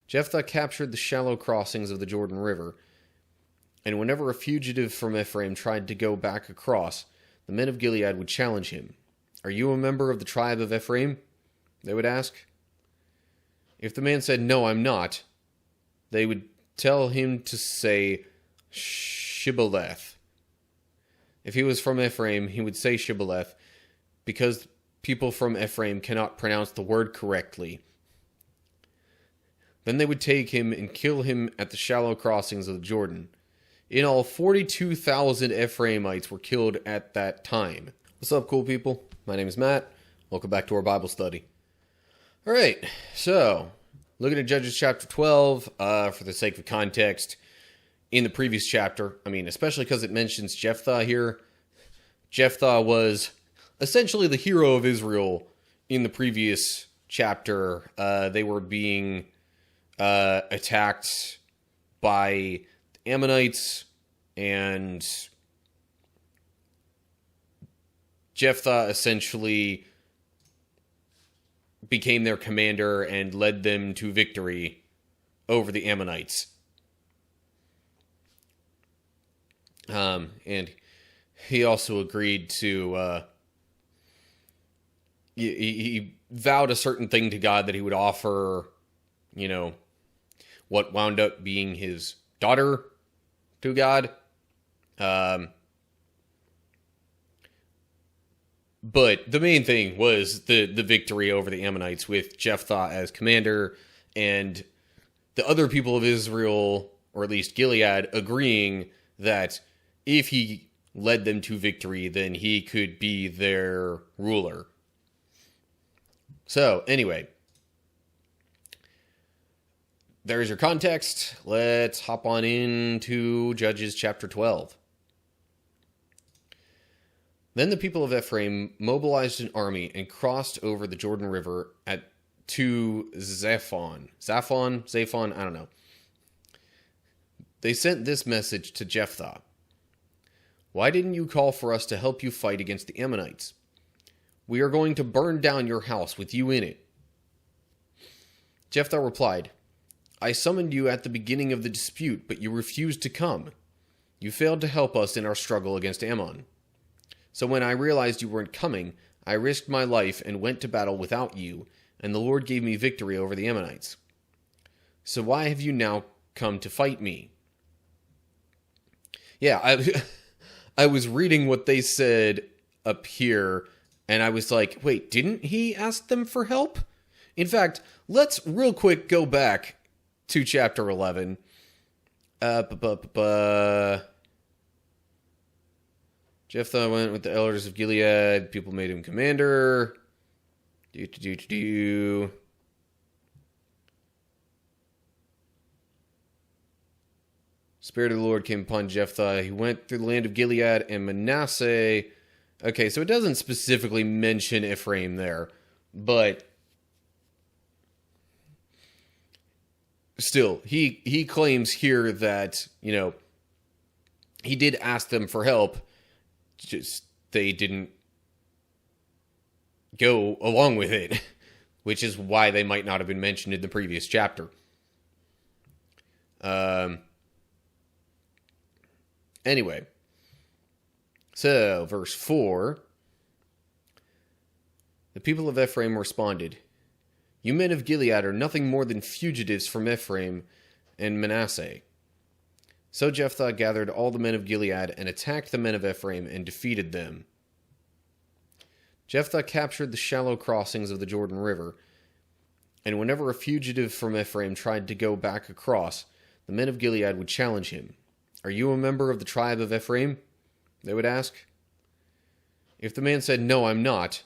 Jephthah captured the shallow crossings of the Jordan River, and whenever a fugitive from Ephraim tried to go back across, the men of Gilead would challenge him. "Are you a member of the tribe of Ephraim?" they would ask. If the man said, "No, I'm not," they would tell him to say Shibboleth. If he was from Ephraim, he would say Shibboleth, because people from Ephraim cannot pronounce the word correctly. Then they would take him and kill him at the shallow crossings of the Jordan. In all, 42,000 Ephraimites were killed at that time. What's up, cool people? My name is Matt. Welcome back to our Bible study. Alright, so, looking at Judges chapter 12, for the sake of context, in the previous chapter, especially because it mentions Jephthah here. Jephthah was essentially the hero of Israel in the previous chapter. They were being attacked by Ammonites, and Jephthah essentially became their commander and led them to victory over the Ammonites. And he also agreed to, he vowed a certain thing to God that he would offer, what wound up being his daughter to God. But the main thing was the victory over the Ammonites with Jephthah as commander, and the other people of Israel, or at least Gilead, agreeing that if he led them to victory, then he could be their ruler. So, anyway, there's your context. Let's hop on into Judges chapter 12. Then the people of Ephraim mobilized an army and crossed over the Jordan River to Zaphon, I don't know. They sent this message to Jephthah. "Why didn't you call for us to help you fight against the Ammonites? We are going to burn down your house with you in it." Jephthah replied, "I summoned you at the beginning of the dispute, but you refused to come. You failed to help us in our struggle against Ammon. So when I realized you weren't coming, I risked my life and went to battle without you, and the Lord gave me victory over the Ammonites. So why have you now come to fight me?" Yeah, I was reading what they said up here, and I was like, wait, didn't he ask them for help? In fact, let's real quick go back to chapter 11. Jephthah went with the elders of Gilead. People made him commander. Spirit of the Lord came upon Jephthah. He went through the land of Gilead and Manasseh. Okay, so it doesn't specifically mention Ephraim there, but still, he claims here that, he did ask them for help, just they didn't go along with it, which is why they might not have been mentioned in the previous chapter. Anyway, so verse 4, the people of Ephraim responded, "You men of Gilead are nothing more than fugitives from Ephraim and Manasseh." So Jephthah gathered all the men of Gilead and attacked the men of Ephraim and defeated them. Jephthah captured the shallow crossings of the Jordan River, and whenever a fugitive from Ephraim tried to go back across, the men of Gilead would challenge him. "Are you a member of the tribe of Ephraim?" they would ask. If the man said, "No, I'm not,"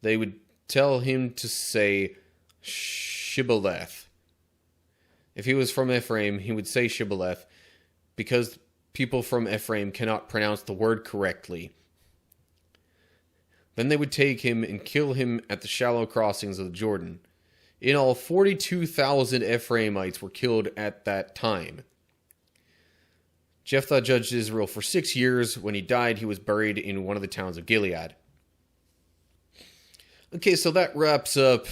they would tell him to say Shibboleth. If he was from Ephraim, he would say Shibboleth, because people from Ephraim cannot pronounce the word correctly. Then they would take him and kill him at the shallow crossings of the Jordan. In all, 42,000 Ephraimites were killed at that time. Jephthah judged Israel for 6 years. When he died, he was buried in one of the towns of Gilead. Okay, so that wraps up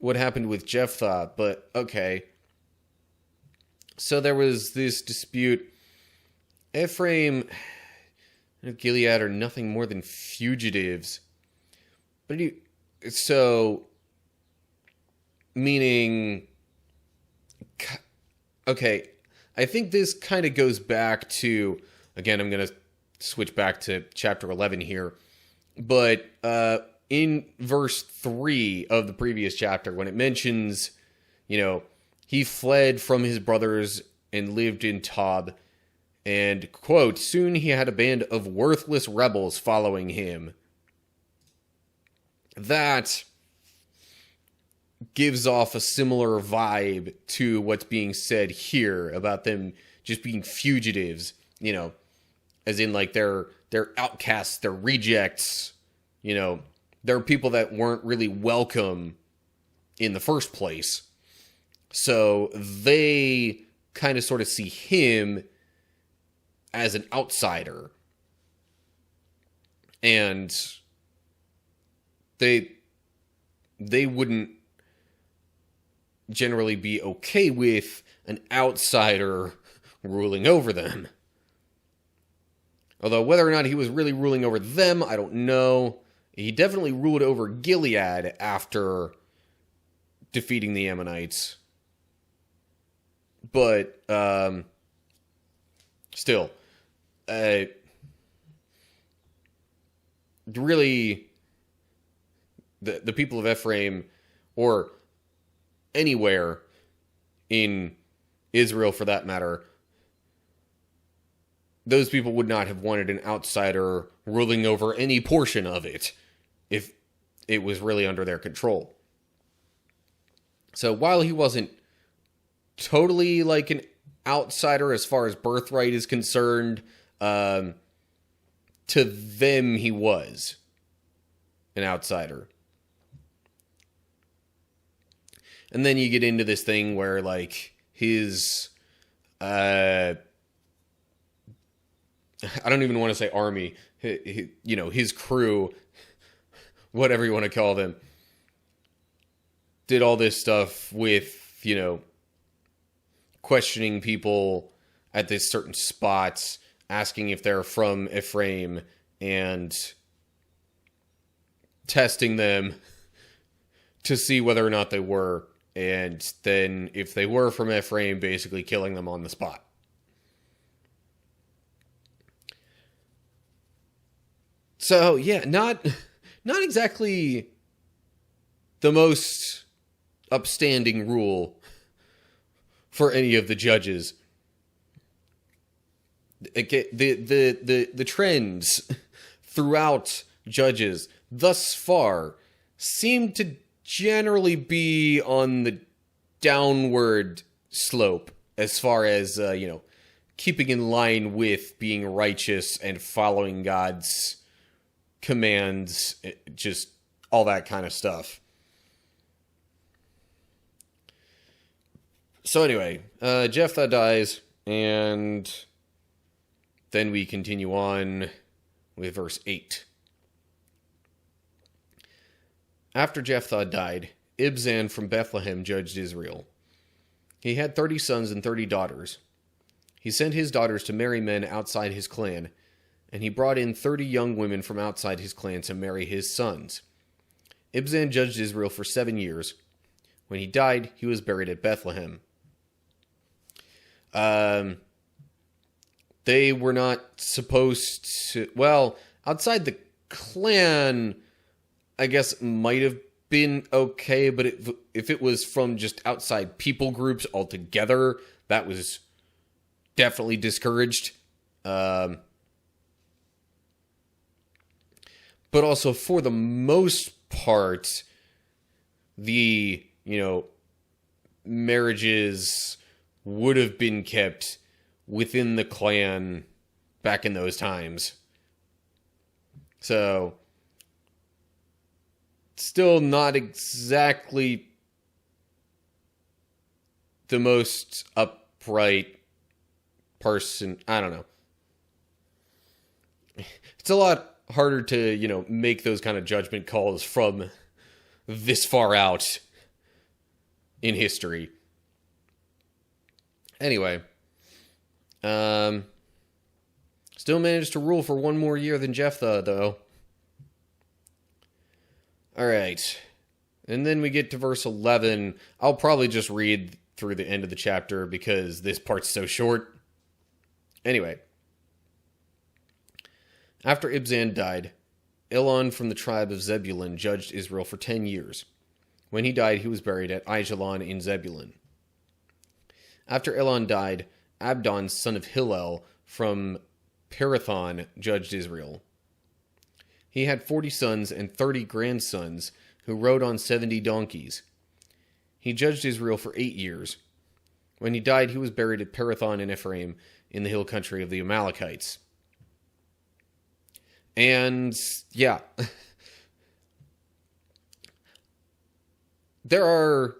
what happened with Jephthah, but okay. So there was this dispute. Ephraim and Gilead are nothing more than fugitives. So, meaning, okay, I think this kind of goes back to, again, I'm going to switch back to chapter 11 here, but in verse 3 of the previous chapter, when it mentions, he fled from his brothers and lived in Tob, and, quote, soon he had a band of worthless rebels following him. That gives off a similar vibe to what's being said here about them just being fugitives, as in like they're outcasts, they're rejects, they're people that weren't really welcome in the first place. So they kind of sort of see him as an outsider. And they wouldn't generally be okay with an outsider ruling over them. Although whether or not he was really ruling over them, I don't know. He definitely ruled over Gilead after defeating the Ammonites. But, still, really, the people of Ephraim, or anywhere in Israel for that matter, those people would not have wanted an outsider ruling over any portion of it if it was really under their control. So while he wasn't totally like an outsider as far as birthright is concerned, to them he was an outsider. And then you get into this thing where like his I don't even want to say army, his crew, whatever you want to call them, did all this stuff with, questioning people at this certain spots, asking if they're from Ephraim, and testing them to see whether or not they were, and then if they were from Ephraim, basically killing them on the spot. So, yeah, not exactly the most upstanding rule for any of the judges. The trends throughout judges thus far seem to generally be on the downward slope as far as, keeping in line with being righteous and following God's commands, just all that kind of stuff. So anyway, Jephthah dies, and then we continue on with verse 8. After Jephthah died, Ibzan from Bethlehem judged Israel. He had 30 sons and 30 daughters. He sent his daughters to marry men outside his clan, and he brought in 30 young women from outside his clan to marry his sons. Ibzan judged Israel for 7 years. When he died, he was buried at Bethlehem. They were not supposed to... Well, outside the clan, I guess it might have been okay, but if it was from just outside people groups altogether, that was definitely discouraged. But also, for the most part, the, marriages would have been kept within the clan back in those times. So, still not exactly the most upright person. I don't know. It's a lot harder to, make those kind of judgment calls from this far out. in history. Anyway, still managed to rule for one more year than Jephthah, though. Alright, and then we get to verse 11. I'll probably just read through the end of the chapter because this part's so short. Anyway, after Ibzan died, Elon from the tribe of Zebulun judged Israel for 10 years. When he died, he was buried at Aijalon in Zebulun. After Elon died, Abdon, son of Hillel, from Pirathon, judged Israel. He had 40 sons and 30 grandsons who rode on 70 donkeys. He judged Israel for 8 years. When he died, he was buried at Pirathon in Ephraim, in the hill country of the Amalekites. And, yeah. There are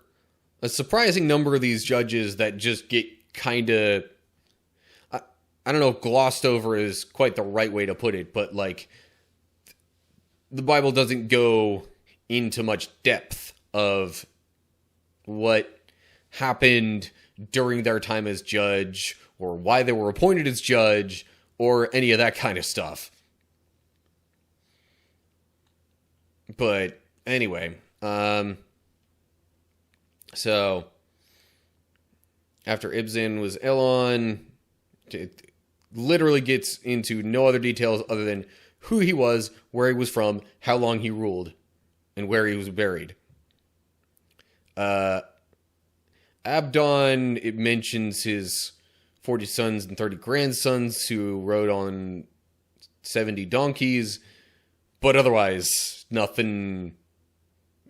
a surprising number of these judges that just get kind of, I don't know if glossed over is quite the right way to put it, but like, the Bible doesn't go into much depth of what happened during their time as judge, or why they were appointed as judge, or any of that kind of stuff. But anyway, so after Ibzan was Elon, it literally gets into no other details other than who he was, where he was from, how long he ruled, and where he was buried. Abdon, it mentions his 40 sons and 30 grandsons who rode on 70 donkeys, but otherwise, nothing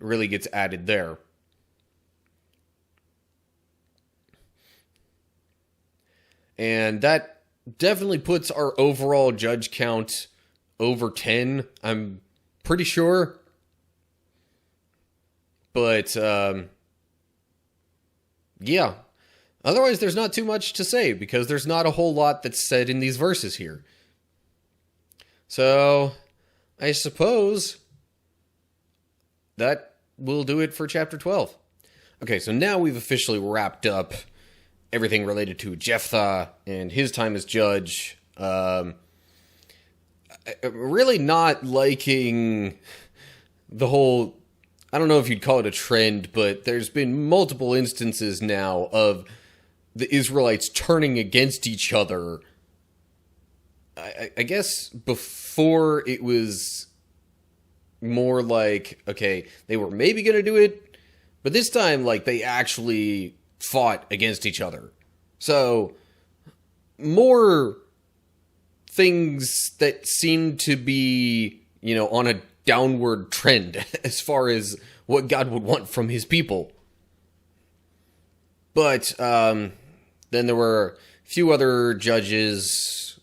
really gets added there. And that definitely puts our overall judge count over 10, I'm pretty sure. But, yeah. Otherwise, there's not too much to say, because there's not a whole lot that's said in these verses here. So, I suppose that will do it for chapter 12. Okay, so now we've officially wrapped up everything related to Jephthah and his time as judge. Really not liking the whole, I don't know if you'd call it a trend, but there's been multiple instances now of the Israelites turning against each other. I guess before it was more like, okay, they were maybe going to do it, but this time, like, they actually fought against each other. So, more things that seem to be, on a downward trend as far as what God would want from his people. But, then there were a few other judges,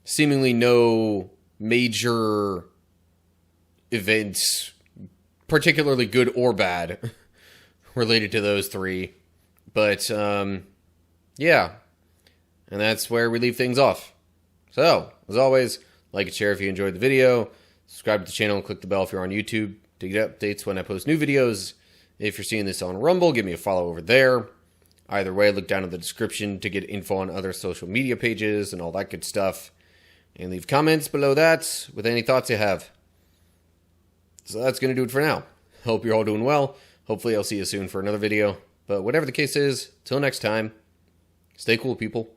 seemingly no major events, particularly good or bad, related to those three. But, yeah. And that's where we leave things off. So, as always, like and share if you enjoyed the video. Subscribe to the channel and click the bell if you're on YouTube to get updates when I post new videos. If you're seeing this on Rumble, give me a follow over there. Either way, look down in the description to get info on other social media pages and all that good stuff. And leave comments below that with any thoughts you have. So that's going to do it for now. Hope you're all doing well. Hopefully I'll see you soon for another video. But whatever the case is, till next time, stay cool, people.